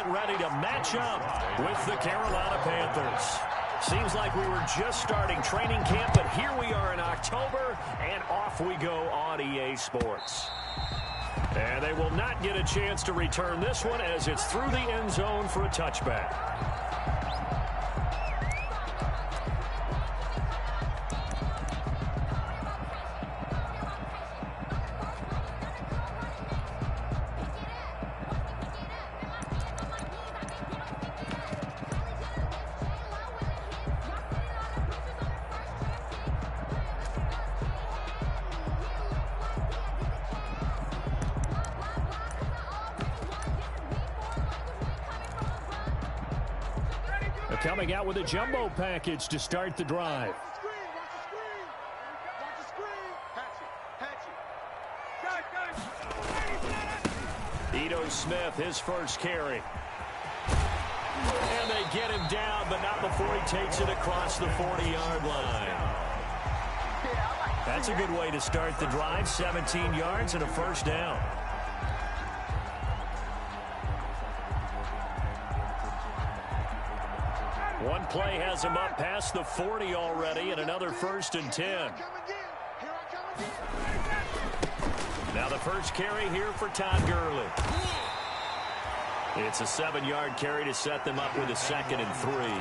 getting ready to match up with the Carolina Panthers. Seems like we were just starting training camp, but here we are in October, and off we go on EA Sports. And they will not get a chance to return this one as it's through the end zone for a touchback. Coming out with a jumbo package to start the drive. Ito Smith, his first carry. And they get him down, but not before he takes it across the 40-yard line. That's a good way to start the drive. 17 yards and a first down. One play has him up past the 40 already, and another 1st and 10. Now the first carry here for Todd Gurley. It's a 7-yard carry to set them up with a 2nd and 3. Gurley,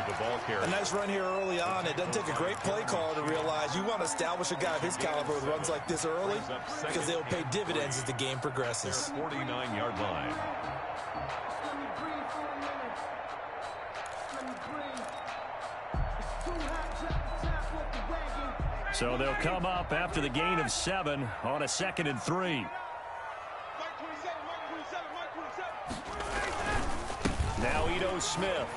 the ball carrier. A nice run here early on. It doesn't take a great play caller to realize you want to establish a guy of his caliber with runs like this early because they'll pay dividends as the game progresses. 49-yard line. So they'll come up after the gain of 7 on a 2nd and 3. Now Ito Smith.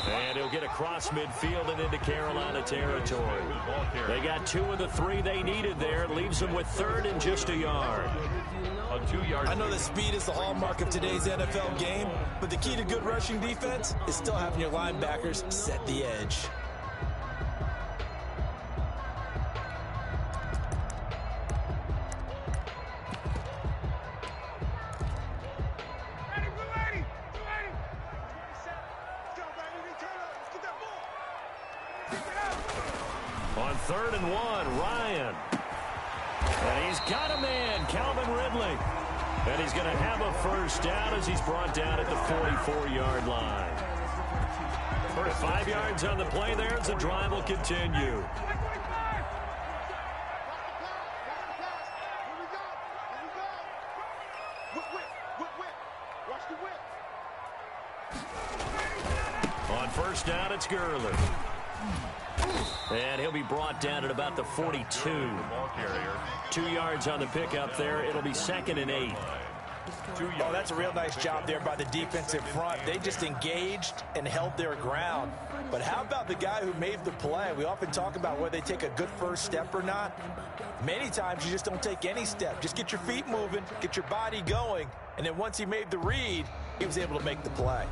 And he'll get across midfield and into Carolina territory. They got 2 of the 3 they needed there. It leaves them with 3rd and just a yard. I know that speed is the hallmark of today's NFL game, but the key to good rushing defense is still having your linebackers set the edge. On 3rd and 1, Ryan. And he's got a man, Calvin Ridley. And he's going to have a first down as he's brought down at the 44-yard line. First 5 yards on the play there as the drive will continue. On first down, it's Gurley. And he'll be brought down at about the 42. 2 yards on the pickup there. It'll be 2nd and 8. Oh, that's a real nice job there by the defensive front. They just engaged and held their ground. But how about the guy who made the play? We often talk about whether they take a good first step or not. Many times you just don't take any step. Just get your feet moving, get your body going. And then once he made the read, he was able to make the play.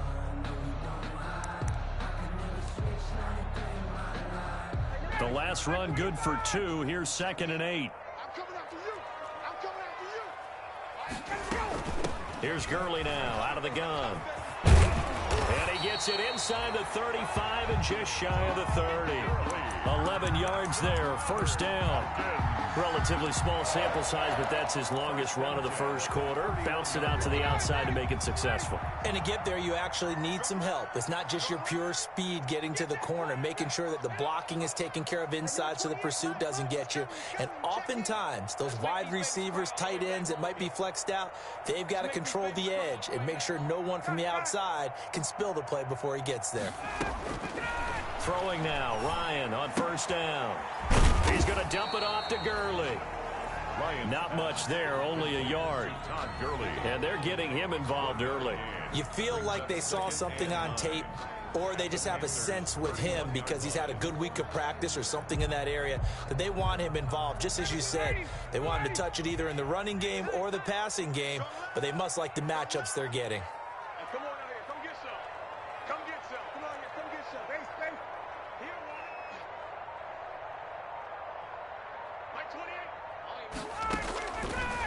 The last run good for 2. Here's 2nd and 8. Here's Gurley now out of the gun. And he gets it inside the 35 and just shy of the 30. 11 yards there, first down. Relatively small sample size, but that's his longest run of the first quarter. Bounced it out to the outside to make it successful. And to get there, you actually need some help. It's not just your pure speed getting to the corner, making sure that the blocking is taken care of inside so the pursuit doesn't get you. And oftentimes, those wide receivers, tight ends that might be flexed out, they've got to control the edge and make sure no one from the outside can spill the play before he gets there. Throwing now, Ryan on first down. He's going to dump it off to Gurley. Not much there, only a yard. And they're getting him involved early. You feel like they saw something on tape, or they just have a sense with him because he's had a good week of practice or something in that area that they want him involved. Just as you said, they want him to touch it either in the running game or the passing game, but they must like the matchups they're getting. Come on out here. Come get some. Come get some. Come on here. Come get some. Base. Here, Mike 28.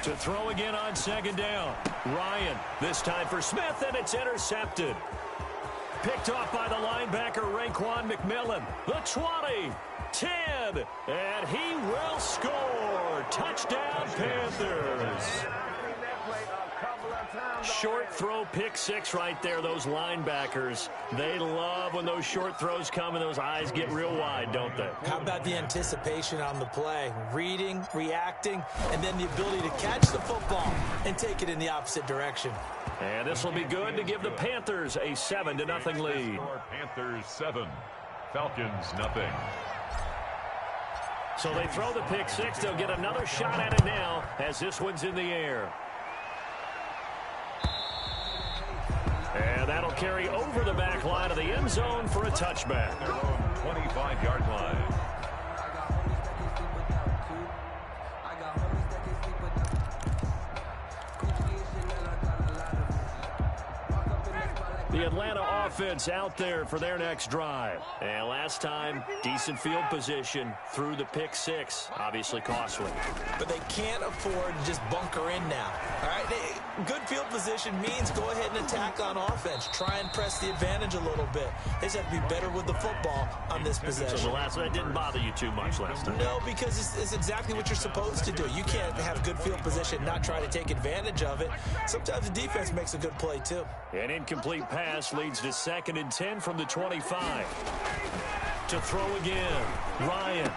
To throw again on second down. Ryan, this time for Smith, and it's intercepted. Picked off by the linebacker, Raekwon McMillan. The 20, 10, and he will score. Touchdown, Panthers. Short throw, pick six right there. Those linebackers, they love when those short throws come and those eyes get real wide, don't they? How about the anticipation on the play? Reading, reacting, and then the ability to catch the football and take it in the opposite direction. And this will be good to give the Panthers a 7-0 lead. Panthers 7, Falcons nothing. So they throw the pick six. They'll get another shot at it now as this one's in the air. And that'll carry over the back line of the end zone for a touchback. Their own 25-yard line. The Atlanta offense out there for their next drive. And last time, decent field position through the pick six. Obviously costly. But they can't afford to just bunker in now. All right, good field position means go ahead and attack on offense. Try and press the advantage a little bit. They just have to be better with the football on this possession. So the last one didn't bother you too much last time? No, because it's exactly what you're supposed to do. You can't have good field position, not try to take advantage of it. Sometimes the defense makes a good play, too. An incomplete pass leads to 2nd and 10 from the 25. To throw again, Ryan.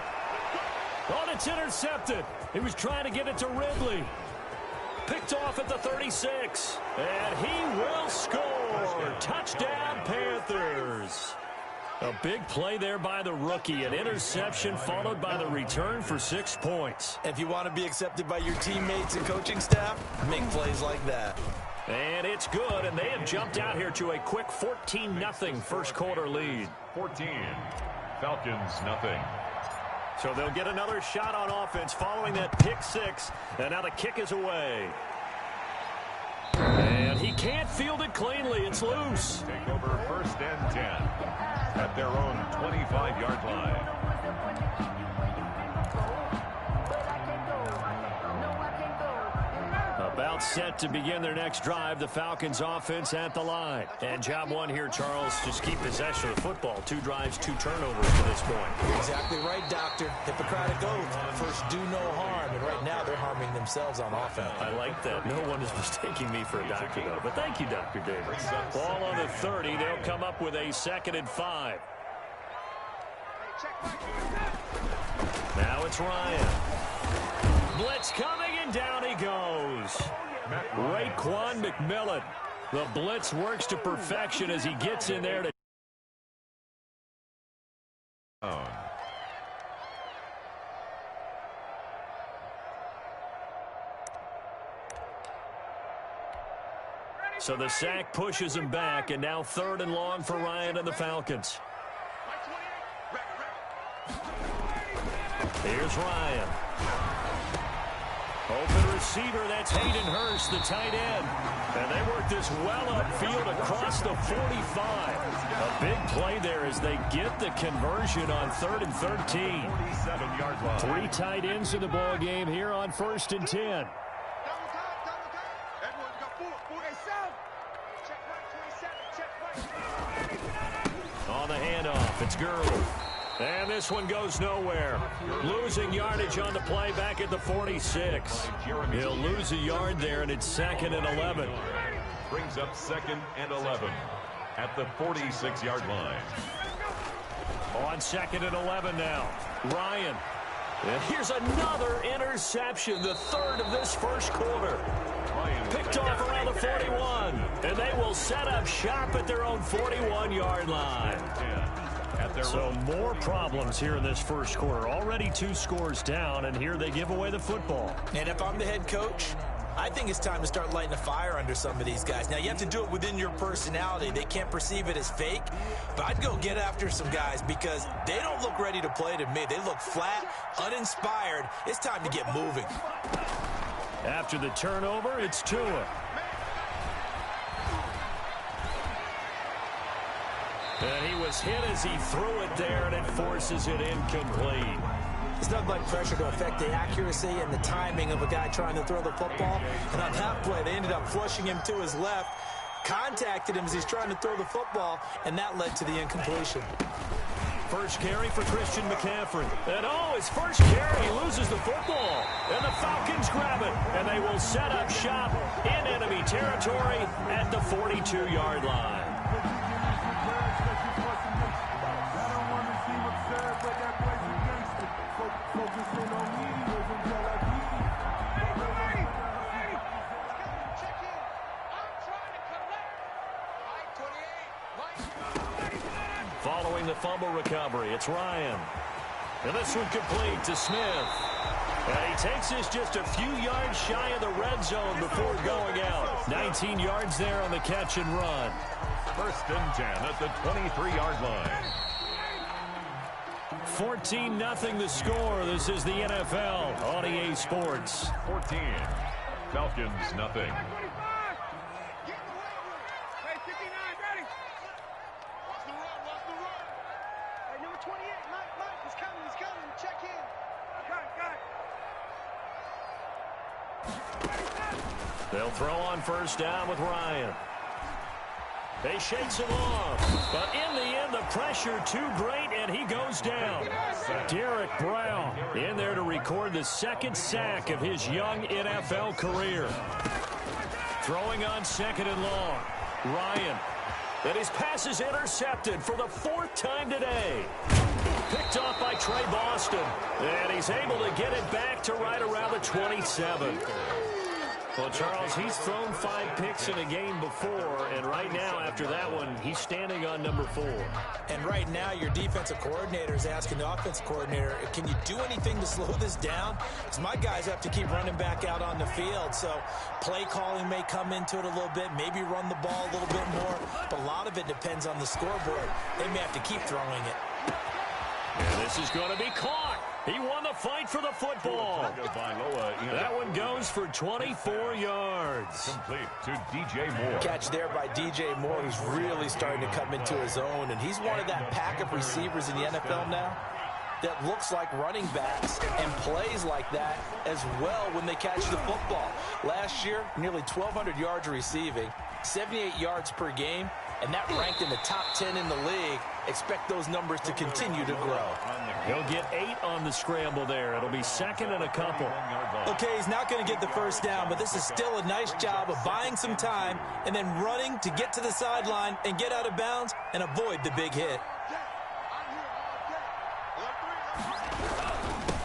Oh, it's intercepted. He was trying to get it to Ridley. Picked off at the 36. And he will score. Touchdown, Panthers. A big play there by the rookie. An interception followed by the return for 6 points. If you want to be accepted by your teammates and coaching staff, make plays like that. And it's good, and they have jumped out here to a quick 14-0 first quarter lead. 14, Falcons nothing. So they'll get another shot on offense following that pick six, and now the kick is away. And he can't field it cleanly. It's loose. Take over 1st and 10 at their own 25-yard line. About set to begin their next drive, the Falcons offense at the line. And job one here, Charles, just keep possession of the football. 2 drives, 2 turnovers to this point. Exactly right, Doctor. Hippocratic oath. First, do no harm. And right now, they're harming themselves on offense. I like that. No one is mistaking me for a doctor, though. But thank you, Dr. Davis. Ball on the 30. They'll come up with a 2nd and 5. Now it's Ryan. Blitz coming, and down he goes. Raekwon McMillan. The blitz works to perfection as he gets in there to... So the sack pushes him back, and now 3rd and long for Ryan and the Falcons. Here's Ryan. Open receiver, that's Hayden Hurst, the tight end. And they work this well upfield across the 45. A big play there as they get the conversion on 3rd and 13. 47-yard line. 3 tight ends in the ball game here on 1st and 10. On the handoff, it's Gurley. And this one goes nowhere. Losing yardage on the play back at the 46. He'll lose a yard there, and it's 2nd and 11. Brings up 2nd and 11 at the 46-yard line. On 2nd and 11 now. Ryan. And here's another interception, the 3rd of this first quarter. Picked off around the 41. And they will set up shop at their own 41-yard line. So more problems here in this first quarter. Already 2 scores down, and here they give away the football. And if I'm the head coach, I think it's time to start lighting a fire under some of these guys. Now, you have to do it within your personality. They can't perceive it as fake, but I'd go get after some guys because they don't look ready to play to me. They look flat, uninspired. It's time to get moving. After the turnover, it's Tua. And he was hit as he threw it there, and it forces it incomplete. It's nothing like pressure to affect the accuracy and the timing of a guy trying to throw the football. And on that play, they ended up flushing him to his left, contacted him as he's trying to throw the football, and that led to the incompletion. First carry for Christian McCaffrey. And his first carry, he loses the football. And the Falcons grab it. And they will set up shop in enemy territory at the 42-yard line. Following the fumble recovery, it's Ryan. And this one complete to Smith. And he takes this just a few yards shy of the red zone before going out. 19 yards there on the catch and run. First and 10 at the 23-yard line. 14-0 the score. This is the NFL on EA Sports. 14. Falcons, nothing. They'll throw on first down with Ryan. They shakes him off. But in the end, the pressure too great, and he goes down. Derek Brown in there to record the second sack of his young NFL career. Throwing on second and long. Ryan. And his pass is intercepted for the fourth time today. Picked off by Trey Boston. And he's able to get it back to right around the 27. Well, Charles, he's thrown 5 picks in a game before, and right now, after that one, he's standing on number 4. And right now, your defensive coordinator is asking the offensive coordinator, can you do anything to slow this down? Because my guys have to keep running back out on the field, so play calling may come into it a little bit, maybe run the ball a little bit more, but a lot of it depends on the scoreboard. They may have to keep throwing it. And this is going to be caught. He won the fight for the football. That one goes for 24 yards. Complete to DJ Moore. Catch there by DJ Moore, who's really starting to come into his own, and he's one of that pack of receivers in the NFL now that looks like running backs and plays like that as well when they catch the football. Last year, nearly 1,200 yards receiving, 78 yards per game, and that ranked in the top 10 in the league. Expect those numbers to continue to grow. He'll get 8 on the scramble there. It'll be second and a couple. Okay, he's not going to get the first down, but this is still a nice job of buying some time and then running to get to the sideline and get out of bounds and avoid the big hit.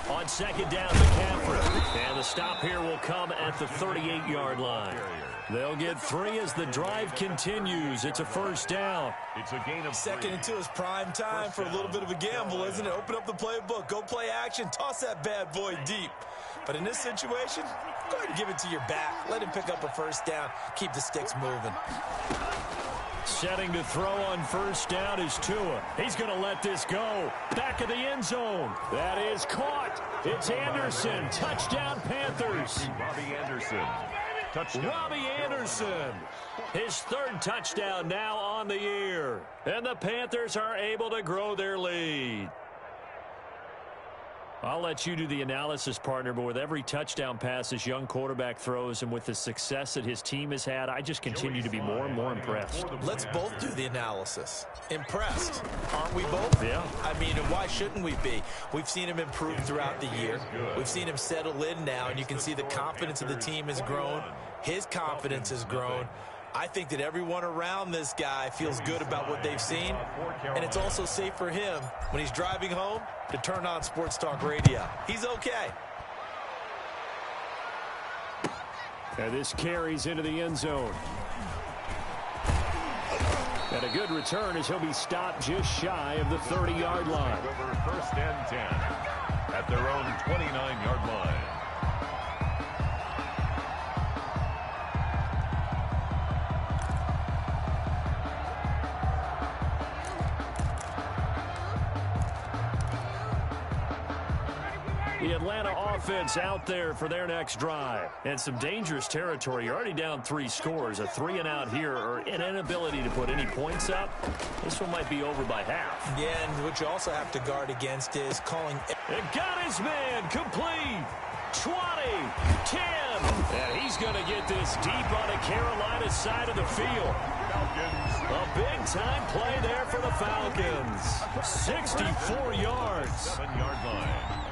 On second down, McCaffrey. And the stop here will come at the 38-yard line. They'll get 3 as the drive continues. It's a first down. It's a gain of 3. Second and 2 is prime time for a little bit of a gamble, isn't it? Open up the playbook, go play action, toss that bad boy deep. But in this situation, go ahead and give it to your back. Let him pick up a first down. Keep the sticks moving. Setting to throw on first down is Tua. He's going to let this go. Back of the end zone. That is caught. It's Anderson. Touchdown, Panthers. Robbie Anderson. Touchdown. Robbie Anderson. His 3rd touchdown now on the year. And the Panthers are able to grow their lead. I'll let you do the analysis, partner, but with every touchdown pass this young quarterback throws and with the success that his team has had, I just continue to be more and more impressed. Let's both do the analysis. Impressed, aren't we both? Yeah. I mean, and why shouldn't we be? We've seen him improve throughout the year. We've seen him settle in now, and you can see the confidence of the team has grown. His confidence has grown. I think that everyone around this guy feels good about what they've seen, and it's also safe for him when he's driving home to turn on Sports Talk Radio. He's okay. And this carries into the end zone. And a good return as he'll be stopped just shy of the 30-yard line. First and 10 at their own 29-yard line. The Atlanta offense out there for their next drive. And some dangerous territory. You're already down 3 scores. A 3-and-out here or an inability to put any points up. This one might be over by half. Yeah, and what you also have to guard against is calling. It got his man complete. 20, 10. And he's going to get this deep on the Carolina side of the field. A big-time play there for the Falcons. 64 yards. 7-yard line.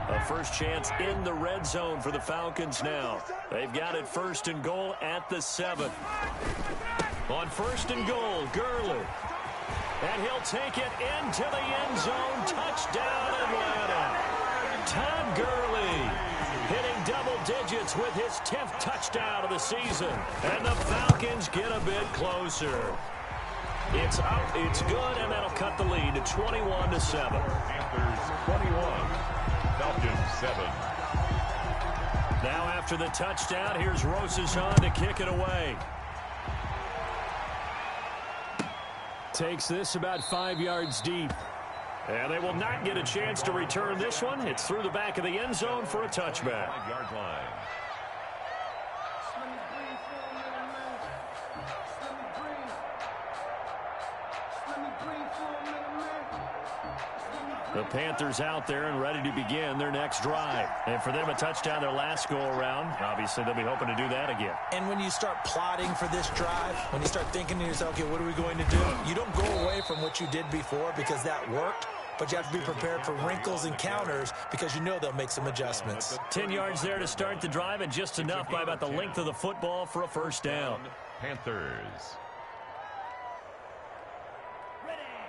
A first chance in the red zone for the Falcons now. They've got it 1st and goal at the 7. On 1st and goal, Gurley. And he'll take it into the end zone. Touchdown, Atlanta. Todd Gurley hitting double digits with his 10th touchdown of the season. And the Falcons get a bit closer. It's up, it's good, and that'll cut the lead to 21-7. Panthers 21, Falcons 7. Now after the touchdown, here's Rosichan to kick it away. Takes this about 5 yards deep. And they will not get a chance to return this one. It's through the back of the end zone for a touchback. 5-yard line. The Panthers out there and ready to begin their next drive. And for them, a touchdown their last go-around. Obviously, they'll be hoping to do that again. And when you start plotting for this drive, when you start thinking to yourself, okay, what are we going to do? You don't go away from what you did before because that worked, but you have to be prepared for wrinkles and counters because you know they'll make some adjustments. 10 yards there to start the drive and just enough by about the length of the football for a first down. Panthers.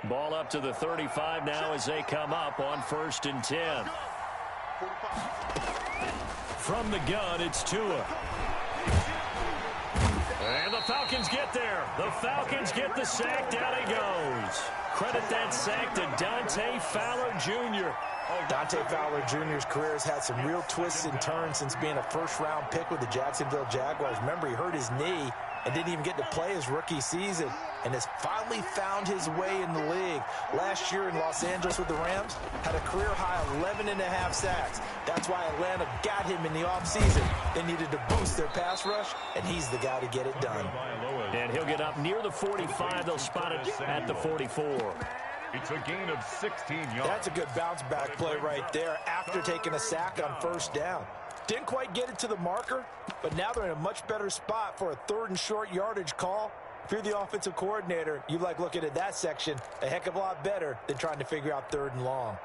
Ball up to the 35 now as they come up on 1st and 10. From the gun, it's Tua. And the Falcons get there. The Falcons get the sack. Down he goes. Credit that sack to Dante Fowler Jr. Dante Fowler Jr.'s career has had some real twists and turns since being a first-round pick with the Jacksonville Jaguars. Remember, he hurt his knee and didn't even get to play his rookie season and has finally found his way in the league. Last year in Los Angeles with the Rams, had a career-high 11.5 sacks. That's why Atlanta got him in the offseason. They needed to boost their pass rush, and he's the guy to get it done. And he'll get up near the 45. They'll spot it at the 44. It's a gain of 16 yards. That's a good bounce-back play right there after taking a sack on 1st down. Didn't quite get it to the marker, but now they're in a much better spot for a 3rd and short yardage call. If you're the offensive coordinator, you like looking at that section a heck of a lot better than trying to figure out 3rd and long.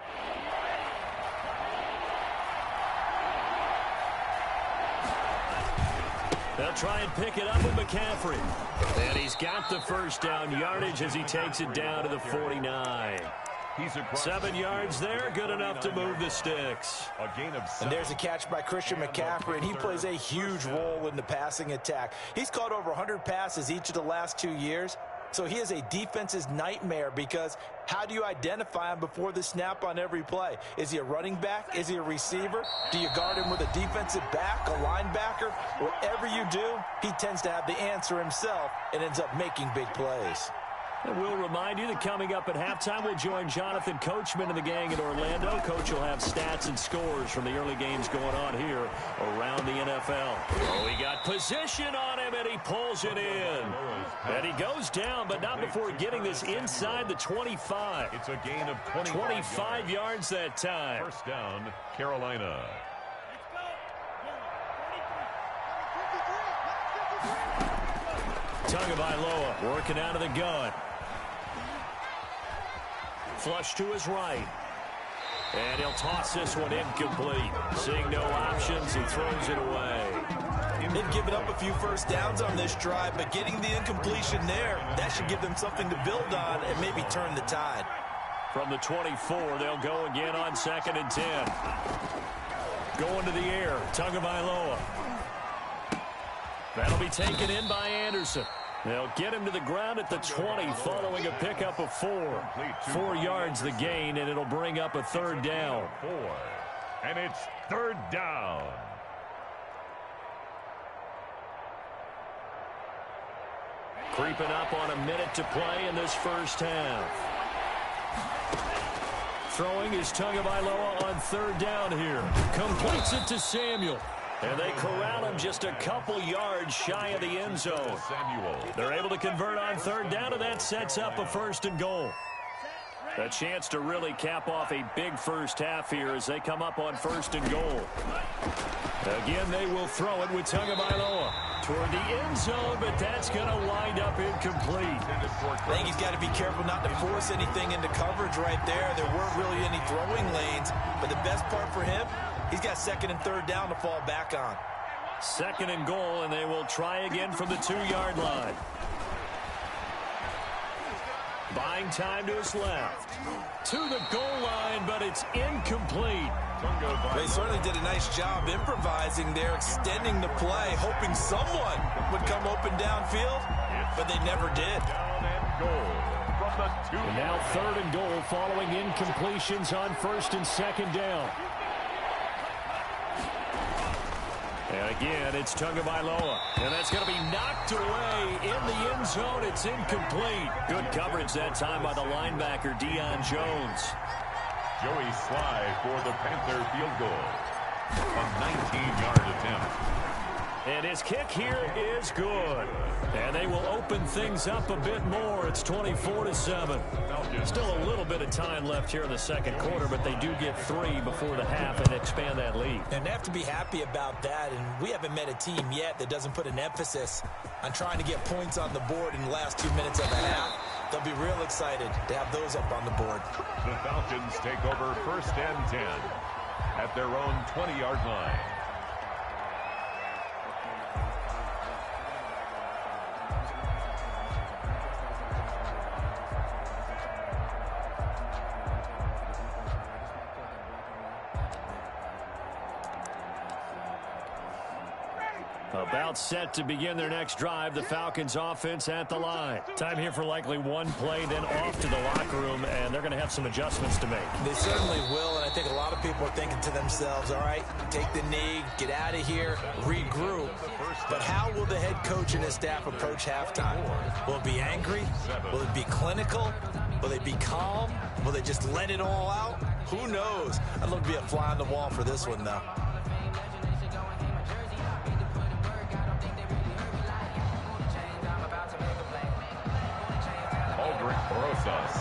They'll try and pick it up with McCaffrey. And he's got the first down yardage as he takes it down to the 49. 7 yards there, good enough to move the sticks. A gain of 7. And there's a catch by Christian McCaffrey, and he plays a huge role in the passing attack. He's caught over 100 passes each of the last 2 years, so he is a defense's nightmare because how do you identify him before the snap on every play? Is he a running back? Is he a receiver? Do you guard him with a defensive back, a linebacker? Whatever you do, he tends to have the answer himself and ends up making big plays. And we'll remind you that coming up at halftime, we'll join Jonathan Coachman and the gang in Orlando. Coach will have stats and scores from the early games going on here around the NFL. Oh, he got position on him, and he pulls it in. And he goes down, but not before getting this inside the 25. It's a gain of 25 yards that time. First down, Carolina. Tagovailoa working out of the gun. Flush to his right. And he'll toss this one incomplete. Seeing no options, he throws it away. They've given up a few first downs on this drive, but getting the incompletion there, that should give them something to build on and maybe turn the tide. From the 24, they'll go again on 2nd and 10. Going to the air, Tagovailoa. That'll be taken in by Anderson. They'll get him to the ground at the 20 following a pickup of 4. 4 yards the gain, and it'll bring up a 3rd down. 4. And it's 3rd down. Creeping up on a minute to play in this first half. Throwing is Tagovailoa on third down here. Completes it to Samuel. And they corral him just a couple yards shy of the end zone. They're able to convert on third down, and that sets up a 1st and goal. A chance to really cap off a big first half here as they come up on 1st and goal. Again, they will throw it with Tagovailoa toward the end zone, but that's going to wind up incomplete. I think he's got to be careful not to force anything into coverage right there. There weren't really any throwing lanes, but the best part for him, he's got 2nd and 3rd down to fall back on. 2nd and goal, and they will try again from the 2-yard line. Buying time to his left. To the goal line, but it's incomplete. They certainly did a nice job improvising there, extending the play, hoping someone would come open downfield, but they never did. And now 3rd and goal following incompletions on 1st and 2nd down. And again, it's Tagovailoa. And that's going to be knocked away in the end zone. It's incomplete. Good coverage that time by the linebacker, Deion Jones. Joey Sly for the Panther field goal. A 19-yard attempt. And his kick here is good. And they will open things up a bit more. It's 24-7. Still a little bit of time left here in the 2nd quarter, but they do get 3 before the half and expand that lead. And they have to be happy about that. And we haven't met a team yet that doesn't put an emphasis on trying to get points on the board in the last 2 minutes of the half. They'll be real excited to have those up on the board. The Falcons take over 1st and 10 at their own 20-yard line. About set to begin their next drive. The Falcons offense at the line. Time here for likely one play, then off to the locker room, and they're going to have some adjustments to make. They certainly will, and I think a lot of people are thinking to themselves, all right, take the knee, get out of here, regroup. But how will the head coach and his staff approach halftime? Will it be angry? Will it be clinical? Will they be calm? Will they just let it all out? Who knows? I'd love to be a fly on the wall for this one, though.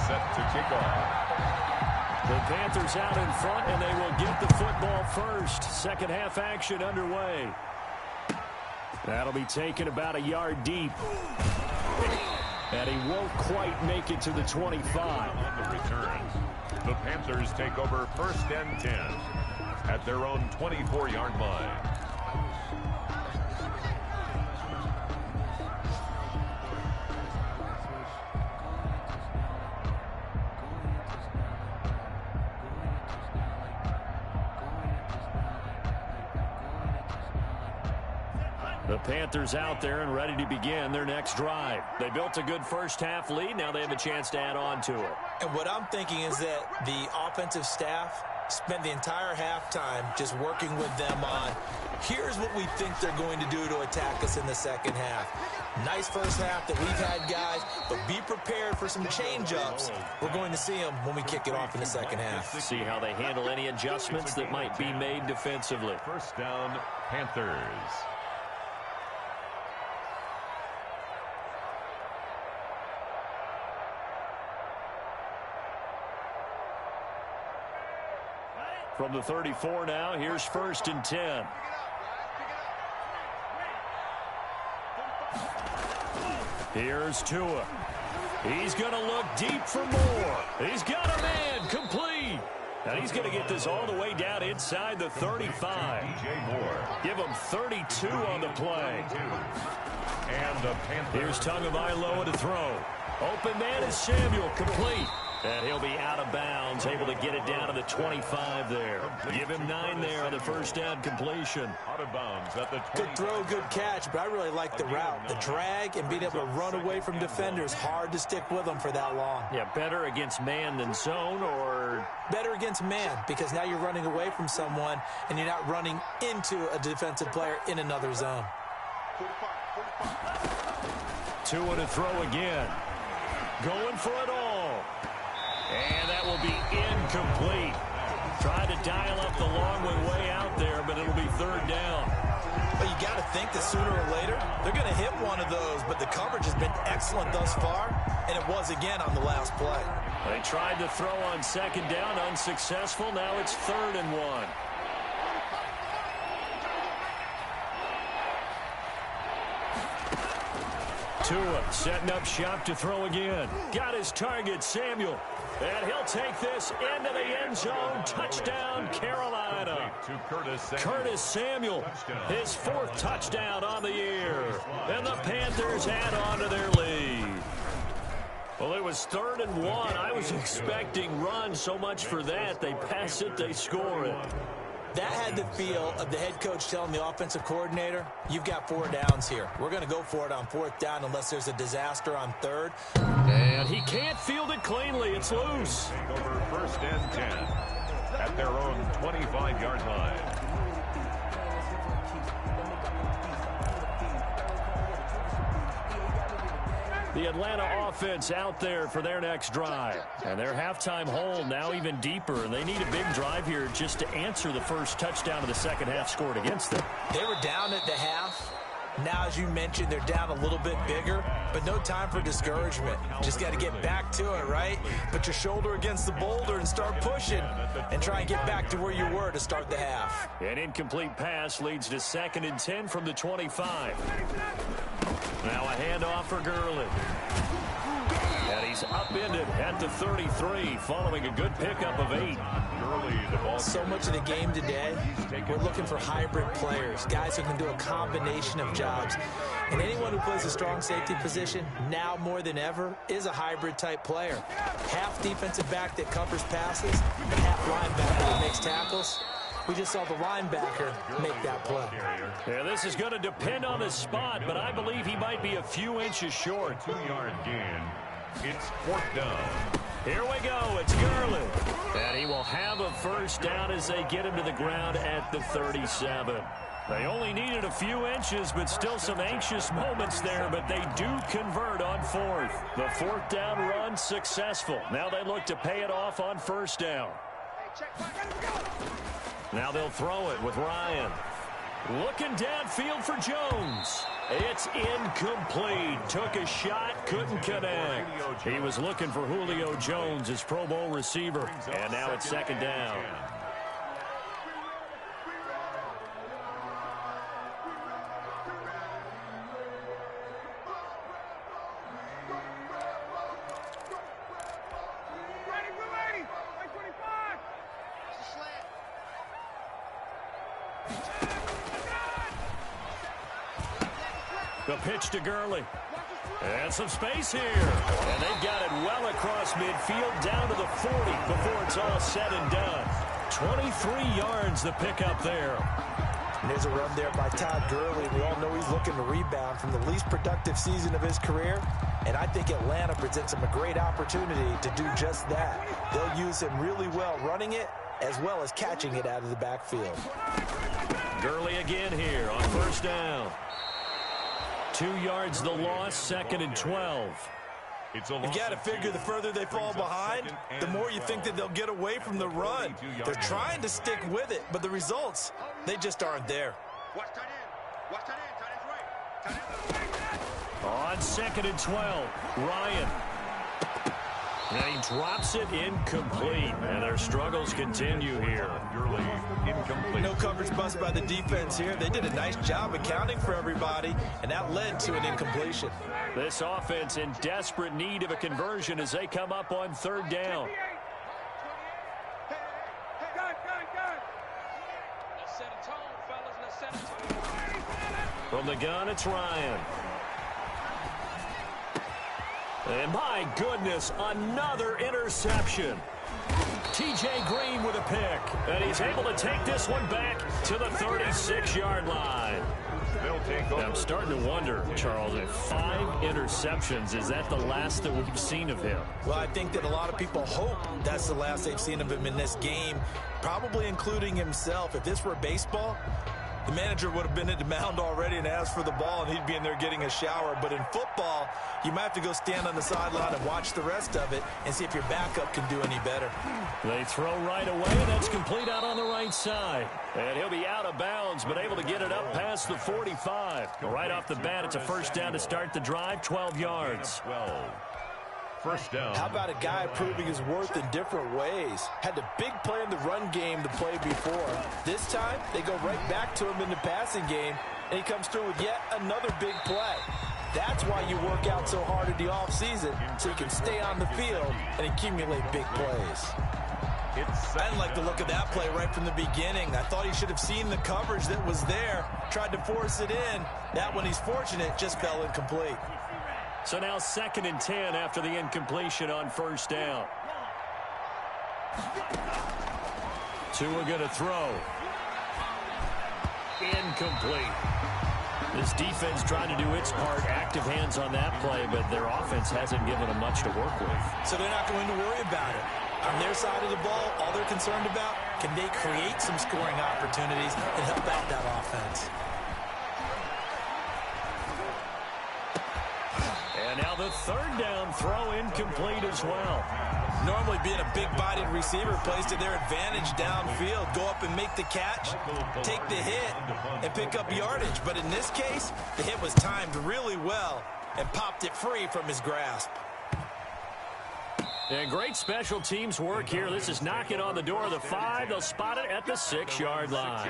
Set to kick off. The Panthers out in front, and they will get the football first. 2nd half action underway. That'll be taken about a yard deep. And he won't quite make it to the 25. On the return, the Panthers take over 1st and 10 at their own 24-yard line. The Panthers out there and ready to begin their next drive. They built a good first half lead. Now they have a chance to add on to it. And what I'm thinking is that the offensive staff spent the entire halftime just working with them on, here's what we think they're going to do to attack us in the 2nd half. Nice first half that we've had, guys, but be prepared for some change-ups. We're going to see them when we kick it off in the 2nd half. See how they handle any adjustments that might be made defensively. 1st down, Panthers. From the 34 now, here's 1st and 10. Here's Tua. He's going to look deep for more. He's got a man, complete. And he's going to get this all the way down inside the 35. Give him 32 on the play. And the Panthers. Here's Tagovailoa to throw. Open man is Samuel, complete. And he'll be out of bounds, able to get it down to the 25 there. Give him 9 there on the 1st down completion. Out of bounds at the 20. Good throw, good catch, but I really like the route. The drag and being able to run away from defenders, hard to stick with them for that long. Yeah, better against man than zone, or? Better against man, because now you're running away from someone and you're not running into a defensive player in another zone. Tua to throw again. Going for it all. And that will be incomplete. Tried to dial up the long way out there, but it'll be third down. Well, you got to think that sooner or later they're going to hit one of those, but the coverage has been excellent thus far, and it was again on the last play. They tried to throw on second down, unsuccessful. Now it's 3rd and 1. Tua setting up shop to throw again. Got his target, Samuel. And he'll take this into the end zone. Touchdown, Carolina. Curtis Samuel, his 4th touchdown on the year. And the Panthers add on to their lead. Well, it was 3rd and 1. I was expecting run, so much for that. They pass it, they score it. That had the feel of the head coach telling the offensive coordinator, you've got 4 downs here. We're going to go for it on 4th down unless there's a disaster on 3rd. And he can't field it cleanly. It's loose. Take over 1st and 10 at their own 25-yard line. The Atlanta offense out there for their next drive. And their halftime hole now even deeper. And they need a big drive here just to answer the first touchdown of the second half scored against them. They were down at the half. Now, as you mentioned, they're down a little bit bigger, but no time for discouragement. Just got to get back to it, right? Put your shoulder against the boulder and start pushing and try and get back to where you were to start the half. An incomplete pass leads to 2nd and 10 from the 25. Now a handoff for Gurley. And he's upended at the 33 following a good pickup of 8. So much of the game today, we're looking for hybrid players, guys who can do a combination of jobs. And anyone who plays a strong safety position, now more than ever, is a hybrid type player. Half defensive back that covers passes, and half linebacker that makes tackles. We just saw the linebacker make that play. Yeah, this is going to depend on the spot, but I believe he might be a few inches short. 2-yard gain. It's 4th down. Here we go. It's Gurley. And he will have a first down as they get him to the ground at the 37. They only needed a few inches, but still some anxious moments there, but they do convert on 4th. The 4th down run successful. Now they look to pay it off on 1st down. Now they'll throw it with Ryan. Looking downfield for Jones. It's incomplete. Took a shot, couldn't connect. He was looking for Julio Jones, his Pro Bowl receiver. And now it's 2nd down. The pitch to Gurley. And some space here. And they've got it well across midfield down to the 40 before it's all said and done. 23 yards the pickup there. And there's a run there by Todd Gurley. We all know he's looking to rebound from the least productive season of his career. And I think Atlanta presents him a great opportunity to do just that. They'll use him really well running it as well as catching it out of the backfield. Gurley again here on 1st down. 2 yards the loss, 2nd and 12. You've got to figure the further they fall behind, the more you think that they'll get away from the run. They're trying to stick with it, but the results, they just aren't there. On 2nd and 12, Ryan. And he drops it incomplete. And their struggles continue here. Incomplete. No coverage bust by the defense here. They did a nice job accounting for everybody, and that led to an incompletion. This offense in desperate need of a conversion as they come up on 3rd down. From the gun, it's Ryan. And my goodness, another interception. T.J. Green with a pick. And he's able to take this one back to the 36-yard line. I'm starting to wonder, Charles, if 5 interceptions, is that the last that we've seen of him? Well, I think that a lot of people hope that's the last they've seen of him in this game, probably including himself. If this were baseball, the manager would have been at the mound already and asked for the ball, and he'd be in there getting a shower. But in football, you might have to go stand on the sideline and watch the rest of it and see if your backup can do any better. They throw right away, and that's complete out on the right side. And he'll be out of bounds, but able to get it up past the 45. Right off the bat, it's a first down to start the drive, 12 yards. 12. First down. How about a guy proving his worth in different ways? Had the big play in the run game to play before. This time, they go right back to him in the passing game, and he comes through with yet another big play. That's why you work out so hard in the offseason, so you can stay on the field and accumulate big plays. I didn't like the look of that play right from the beginning. I thought he should have seen the coverage that was there, tried to force it in. That one, he's fortunate, just fell incomplete. So now 2nd and 10 after the incompletion on first down. Tua going to throw. Incomplete. This defense trying to do its part, active hands on that play, but their offense hasn't given them much to work with. So they're not going to worry about it. On their side of the ball, all they're concerned about, can they create some scoring opportunities and help out that offense? And now the 3rd down throw incomplete as well. Normally being a big-bodied receiver plays to their advantage downfield. Go up and make the catch, take the hit, and pick up yardage. But in this case, the hit was timed really well and popped it free from his grasp. And great special teams work here. This is knocking on the door of the 5. They'll spot it at the 6-yard line.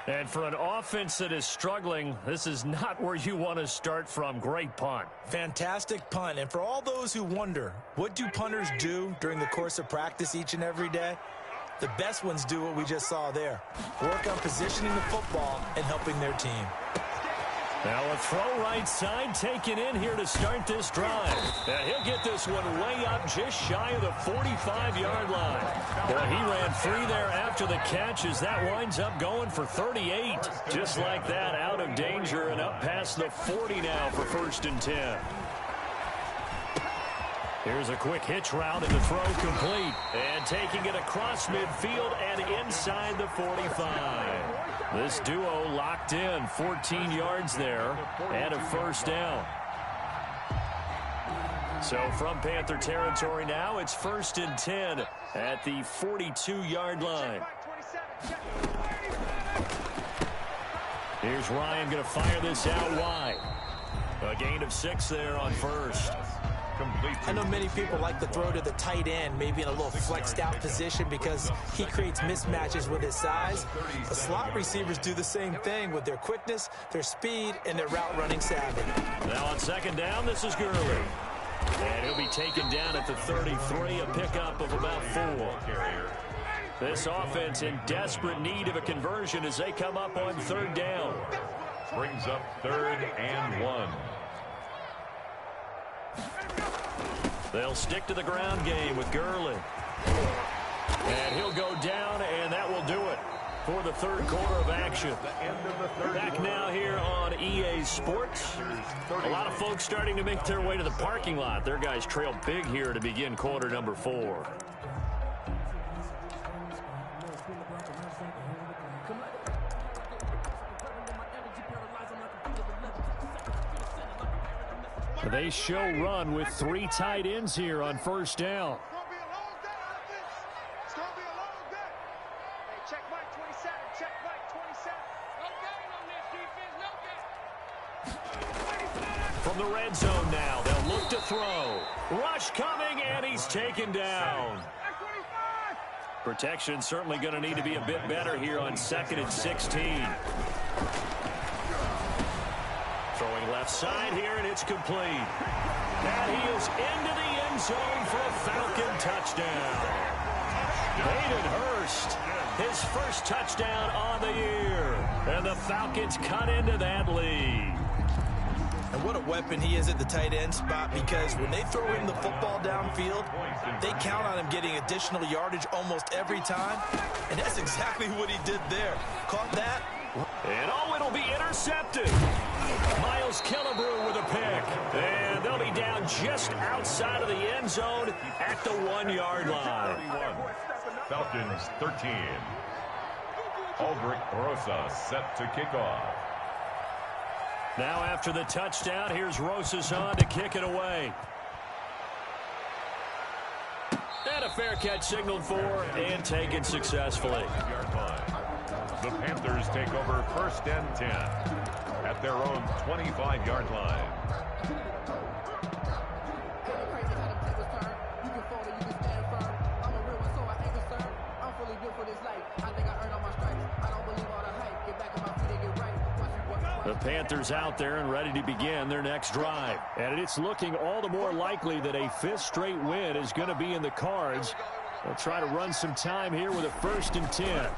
And for an offense that is struggling, this is not where you want to start from. Great punt. Fantastic punt. And for all those who wonder, what do punters do during the course of practice each and every day? The best ones do what we just saw there. Work on positioning the football and helping their team. Now a throw right side taken in here to start this drive. And he'll get this one way up just shy of the 45-yard line. Boy, he ran free there after the catch as that winds up going for 38. Just like that, out of danger and up past the 40 now for 1st and 10. Here's a quick hitch route and the throw complete. And taking it across midfield and inside the 45. This duo locked in, 14 yards there, and a first down. So from Panther territory now, it's 1st and 10 at the 42-yard line. Here's Ryan going to fire this out wide. A gain of 6 there on first. I know many people like to throw to the tight end, maybe in a little flexed out position because he creates mismatches with his size. The slot receivers do the same thing with their quickness, their speed, and their route running savvy. Now on 2nd down, this is Gurley. And he'll be taken down at the 33, a pickup of about 4. This offense in desperate need of a conversion as they come up on 3rd down. Brings up 3rd and 1. They'll stick to the ground game with Gurley. And he'll go down, and that will do it for the 3rd quarter of action. Back now here on EA Sports. A lot of folks starting to make their way to the parking lot. Their guys trail big here to begin quarter number 4. They show run with 3 tight ends here on 1st down. It's going to be a long day. Hey, check Mike 27. Check Mike 27. No gain on this defense. No gain. From the red zone now, they'll look to throw. Rush coming, and he's taken down. Protection certainly going to need to be a bit better here on 2nd and 16. Throwing left side here, and it's complete. And he is into the end zone for a Falcon touchdown. Hayden Hurst, his first touchdown on the year. And the Falcons cut into that lead. And what a weapon he is at the tight end spot, because when they throw him the football downfield, they count on him getting additional yardage almost every time. And that's exactly what he did there. Caught that. And oh, it'll be intercepted. Miles Killebrew with a pick. And they'll be down just outside of the end zone at the 1-yard line. Falcons 13. Aldrich Rosas set to kick off. Now after the touchdown, here's Rosas on to kick it away. And a fair catch signaled for and taken successfully. The Panthers take over 1st and 10 at their own 25-yard line. The Panthers out there and ready to begin their next drive. And it's looking all the more likely that a 5th straight win is going to be in the cards. They'll try to run some time here with a 1st and 10.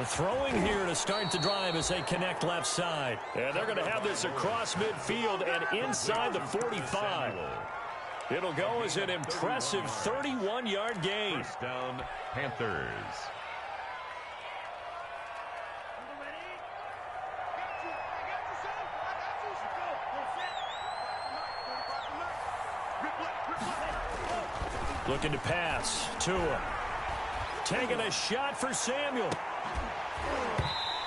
Throwing here to start the drive as they connect left side. And they're going to have this across midfield and inside the 45. It'll go as an impressive 31-yard gain. 1st down, Panthers. Looking to pass. Tua. Taking a shot for Samuel.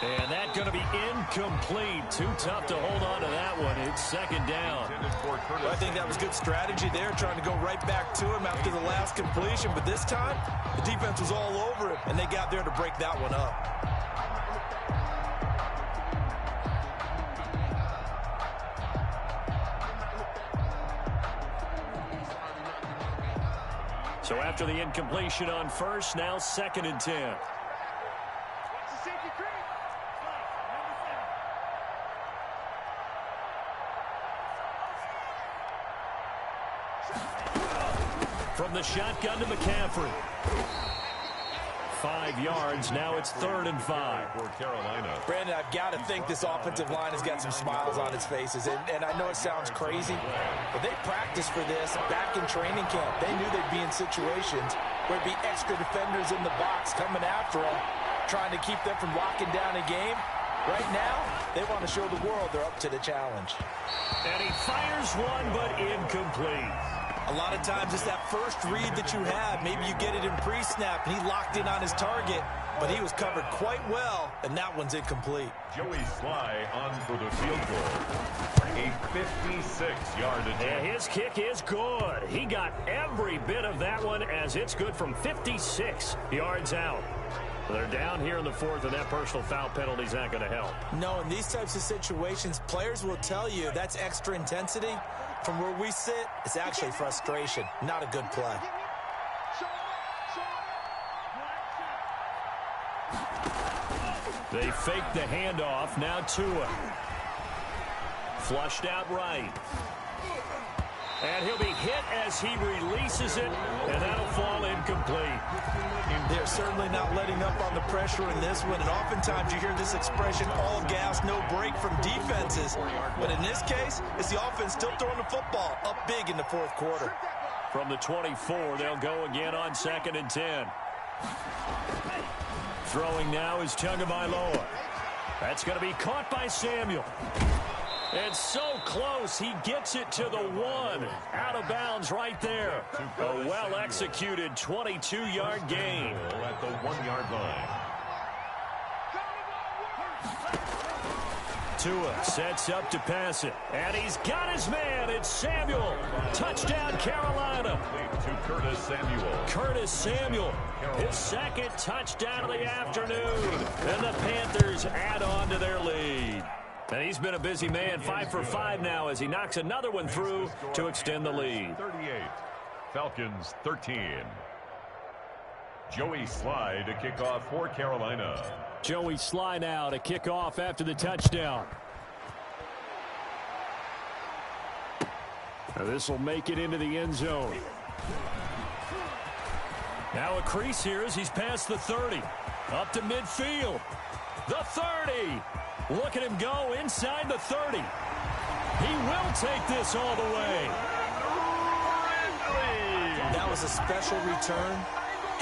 And that's going to be incomplete. Too tough to hold on to that one. It's 2nd down. Well, I think that was good strategy there, trying to go right back to him after the last completion. But this time, the defense was all over him, and they got there to break that one up. So after the incompletion on 1st, now 2nd and 10. From the shotgun to McCaffrey. 5 yards. Now it's 3rd and 5. For Carolina. Brandon, I've got to think this offensive line has got some smiles on its faces. And I know it sounds crazy, but they practiced for this back in training camp. They knew they'd be in situations where there'd be extra defenders in the box coming after them, trying to keep them from locking down a game. Right now, they want to show the world they're up to the challenge. And he fires one, but incomplete. A lot of times it's that first read that you have. Maybe you get it in pre-snap, and he locked in on his target, but he was covered quite well, and that one's incomplete. Joey Sly on for the field goal. A 56-yard attempt. And his kick is good. He got every bit of that one as it's good from 56 yards out. They're down here in the 4th, and that personal foul penalty is not going to help. No, in these types of situations, players will tell you that's extra intensity. From where we sit, it's actually frustration, not a good play. They fake the handoff. Now Tua. Flushed out right. And he'll be hit as he releases it, and that'll fall incomplete. They're certainly not letting up on the pressure in this one, and oftentimes you hear this expression, all gas, no break from defenses. But in this case, it's the offense still throwing the football up big in the 4th quarter. From the 24, they'll go again on 2nd and 10. Throwing now is Tagovailoa. That's going to be caught by Samuel. And so close, he gets it to the 1. Out of bounds right there. A well-executed 22-yard gain. At the 1-yard line. Tua sets up to pass it. And he's got his man. It's Samuel. Touchdown, Carolina. To Curtis Samuel. Curtis Samuel. His 2nd touchdown of the afternoon. And the Panthers add on to their lead. And he's been a busy man, 5 for 5 now as he knocks another one through to extend the lead. 38. Falcons 13. Joey Sly to kick off for Carolina. Joey Sly now to kick off after the touchdown. This will make it into the end zone. Now a crease here as he's past the 30. Up to midfield. The 30. Look at him go inside the 30. He will take this all the way. That was a special return,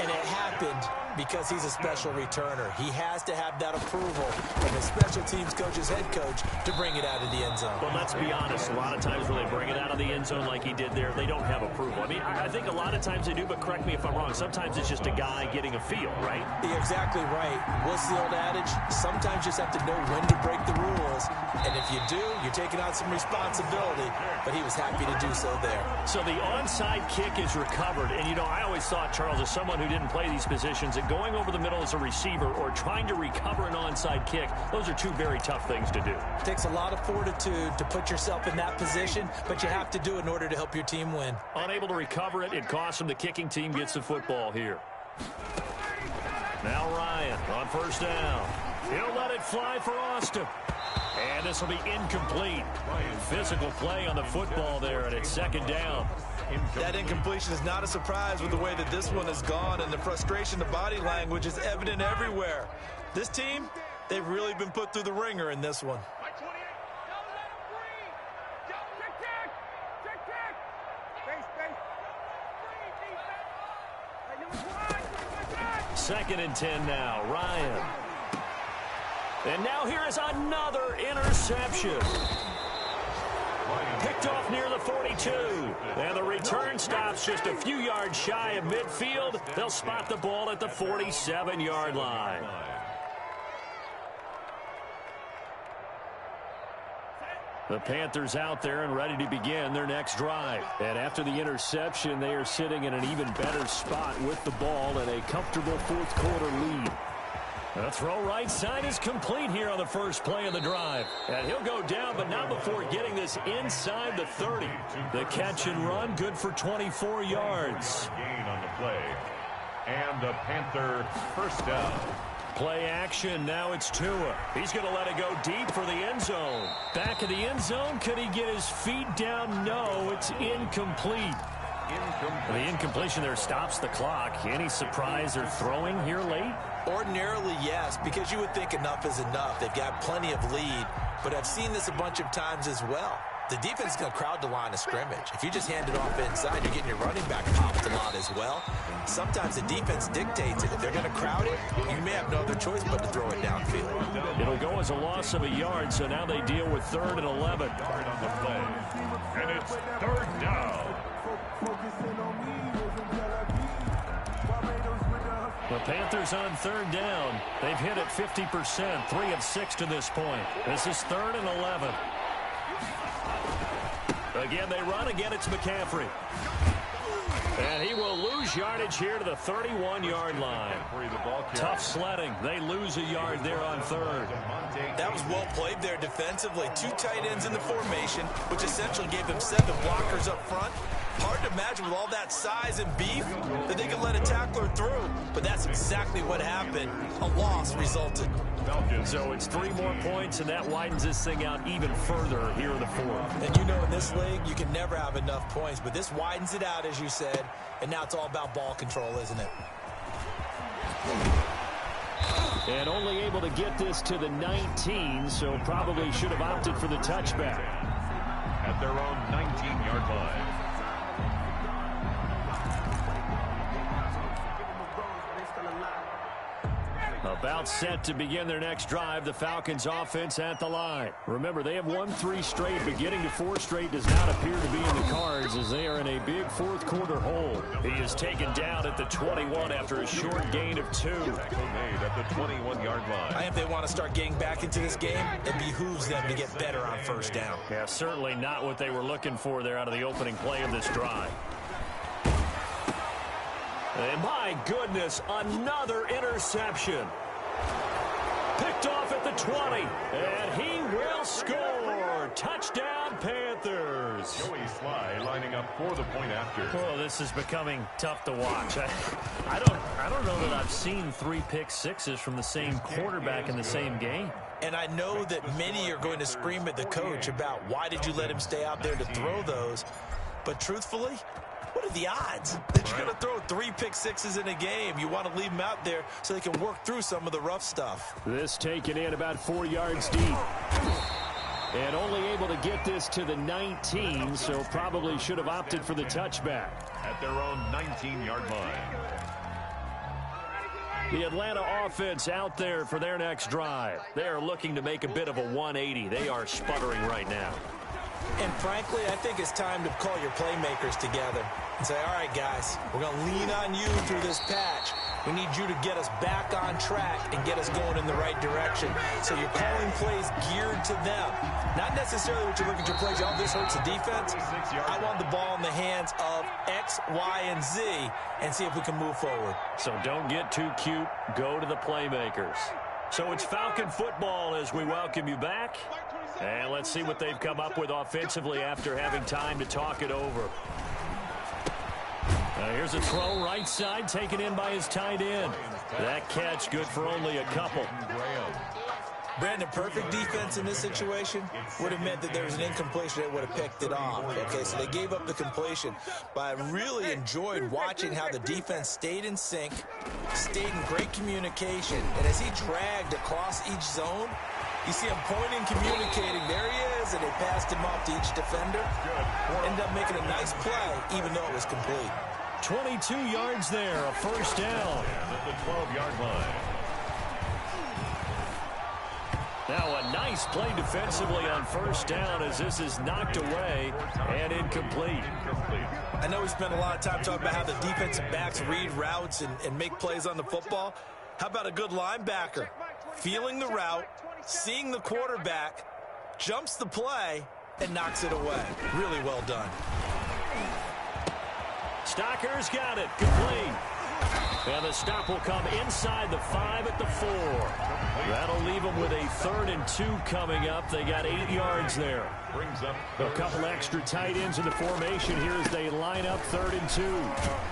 and it happened because he's a special returner. He has to have that approval from his special teams coach's head coach to bring it out of the end zone. But let's be honest, a lot of times when they bring it out of the end zone like he did there, they don't have approval. I mean, I think a lot of times they do, but correct me if I'm wrong. Sometimes it's just a guy getting a feel, right? You're exactly right. What's the old adage? Sometimes you just have to know when to break the rules. And if you do, you're taking on some responsibility. But he was happy to do so there. So the onside kick is recovered. And, you know, I always thought, Charles, as someone who didn't play these positions, that going over the middle as a receiver or trying to recover an onside kick, those are two very tough things to do. It takes a lot of fortitude to put yourself in that position, but you have to do it in order to help your team win. Unable to recover it, it costs him. The kicking team gets the football here. Now Ryan on first down. He'll let it fly for Austin. And this will be incomplete. Physical play on the football there, and it's second down. That incompletion is not a surprise with the way that this one has gone, and the frustration, the body language is evident everywhere. This team, they've really been put through the ringer in this one. Second and 10 now. Ryan. And now here is another interception. Picked off near the 42. And the return stops just a few yards shy of midfield. They'll spot the ball at the 47-yard line. The Panthers out there and ready to begin their next drive. And after the interception, they are sitting in an even better spot with the ball and a comfortable fourth quarter lead. The throw right side is complete here on the first play of the drive. And he'll go down, but not before getting this inside the 30. The catch and run, good for 24 yards. Gain on the play. And the Panther first down. Play action, now it's Tua. He's going to let it go deep for the end zone. Back of the end zone, could he get his feet down? No, it's incomplete. The incompletion there stops the clock. Any surprise they're throwing here late? Ordinarily, yes, because you would think enough is enough. They've got plenty of lead, but I've seen this a bunch of times as well. The defense is going to crowd the line of scrimmage. If you just hand it off inside, you're getting your running back popped a lot as well. Sometimes the defense dictates it. If they're going to crowd it, you may have no other choice but to throw it downfield. It'll go as a loss of a yard, so now they deal with 3rd and 11. Yard on the play. And it's 3rd down. The Panthers on 3rd down. They've hit it 50%, 3 of 6 to this point. This is 3rd and 11. Again, they run. Again, it's McCaffrey. And he will lose yardage here to the 31-yard line. Tough sledding. They lose a yard there on 3rd. That was well played there defensively. 2 tight ends in the formation, which essentially gave them 7 blockers up front. Hard to imagine with all that size and beef that they could let a tackler through. But that's exactly what happened. A loss resulted. So it's 3 more points, and that widens this thing out even further here in the 4th. And you know in this league, you can never have enough points. But this widens it out, as you said. And now it's all about ball control, isn't it? And only able to get this to the 19, so probably should have opted for the touchback. At their own 19-yard line. About set to begin their next drive. The Falcons offense at the line. Remember, they have won 3 straight, but getting to 4 straight does not appear to be in the cards as they are in a big fourth quarter hole. He is taken down at the 21 after a short gain of 2. Made at the 21-yard line. I think they want to start getting back into this game. It behooves them to get better on first down. Yeah, certainly not what they were looking for there out of the opening play of this drive. And my goodness, another interception. Picked off at the 20, and he will score. Touchdown, Panthers. Joey Sly lining up for the point after. Oh, this is becoming tough to watch. I don't know that I've seen 3 pick sixes from the same quarterback in the same game. And I know that many are going to scream at the coach about why did you let him stay out there to throw those. But truthfully, what are the odds that you're going to throw 3 pick sixes in a game? You want to leave them out there so they can work through some of the rough stuff. This taken in about 4 yards deep. And only able to get this to the 19, so probably should have opted for the touchback. At their own 19-yard line. The Atlanta offense out there for their next drive. They are looking to make a bit of a 180. They are sputtering right now. And frankly, I think it's time to call your playmakers together and say, all right, guys, we're going to lean on you through this patch. We need you to get us back on track and get us going in the right direction. So you're calling plays geared to them. Not necessarily what you look at your plays, oh, this hurts the defense. I want the ball in the hands of X, Y, and Z and see if we can move forward. So don't get too cute. Go to the playmakers. So it's Falcon football as we welcome you back. And let's see what they've come up with offensively after having time to talk it over. Here's a throw right side taken in by his tight end. That catch good for only a couple. Brandon, perfect defense in this situation would have meant that there was an incompletion. They would have picked it off. Okay, so they gave up the completion. But I really enjoyed watching how the defense stayed in sync, stayed in great communication. And as he dragged across each zone, you see him pointing, communicating. There he is, and they passed him off to each defender. Ended up making a nice play, even though it was complete. 22 yards there, a first down. At the 12-yard line. Now a nice play defensively on first down as this is knocked away and incomplete. I know we spent a lot of time talking about how the defensive backs read routes and make plays on the football. How about a good linebacker? Feeling the route, seeing the quarterback, jumps the play, and knocks it away. Really well done. Stocker's got it. Complete. And the stop will come inside the 5 at the 4. That'll leave them with a 3rd and 2 coming up. They got 8 yards there. Brings up a couple extra tight ends in the formation here as they line up 3rd and 2.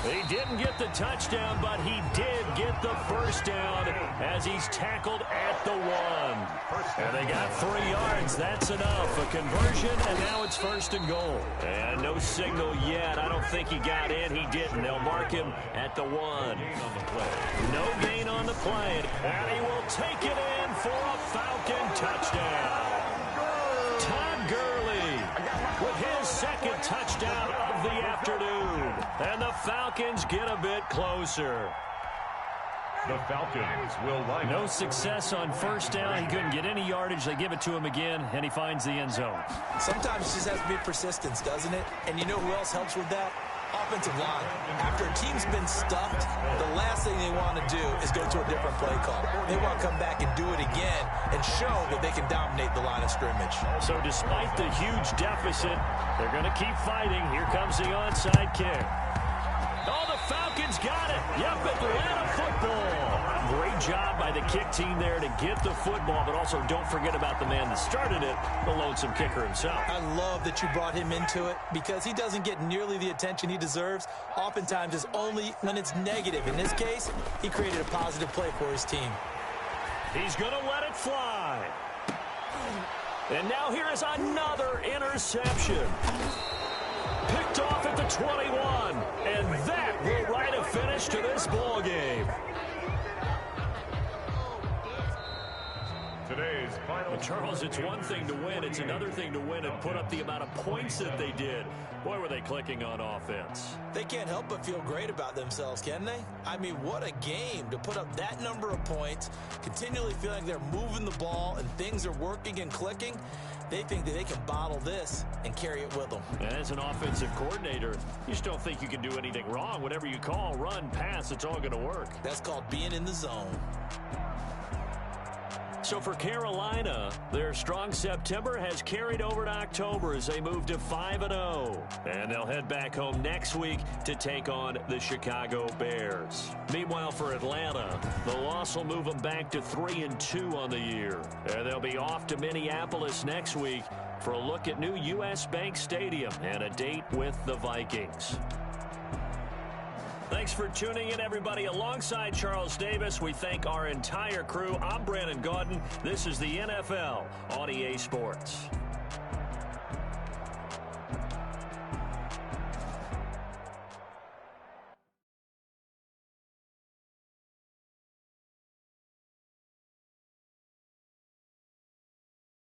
He didn't get the touchdown, but he did get the first down as he's tackled at the 1. And they got 3 yards. That's enough. A conversion, and now it's 1st and goal. And no signal yet. I don't think he got in. He didn't. They'll mark him at the 1. No gain on the play. And he will take it in for a Falcon touchdown. Todd Gurley with his 2nd touchdown of the afternoon. And the Falcons get a bit closer. The Falcons will line up. No success on first down. He couldn't get any yardage. They give it to him again, and he finds the end zone. Sometimes it just has to be persistence, doesn't it? And you know who else helps with that? Offensive line. After a team's been stuffed, the last thing they want to do is go to a different play call. They want to come back and do it again and show that they can dominate the line of scrimmage. So despite the huge deficit, they're going to keep fighting. Here comes the onside kick. Oh, the Falcons got it. Yep, Atlanta football. Great job by the kick team there to get the football, but also don't forget about the man that started it, the lonesome kicker himself. I love that you brought him into it because he doesn't get nearly the attention he deserves. Oftentimes it's only when it's negative. In this case, he created a positive play for his team. He's going to let it fly. And now here is another interception. Picked off at the 21, and that will write a finish to this ball game. Today's final. Charles, it's one thing to win. It's another thing to win and put up the amount of points that they did. Boy, were they clicking on offense. They can't help but feel great about themselves, can they? I mean, what a game to put up that number of points, continually feeling they're moving the ball and things are working and clicking. They think that they can bottle this and carry it with them. And as an offensive coordinator, you just don't think you can do anything wrong. Whatever you call, run, pass, it's all going to work. That's called being in the zone. So for Carolina, their strong September has carried over to October as they move to 5-0. And they'll head back home next week to take on the Chicago Bears. Meanwhile, for Atlanta, the loss will move them back to 3-2 on the year. And they'll be off to Minneapolis next week for a look at new U.S. Bank Stadium and a date with the Vikings. Thanks for tuning in, everybody. Alongside Charles Davis, we thank our entire crew. I'm Brandon Gaudin. This is the NFL on EA Sports.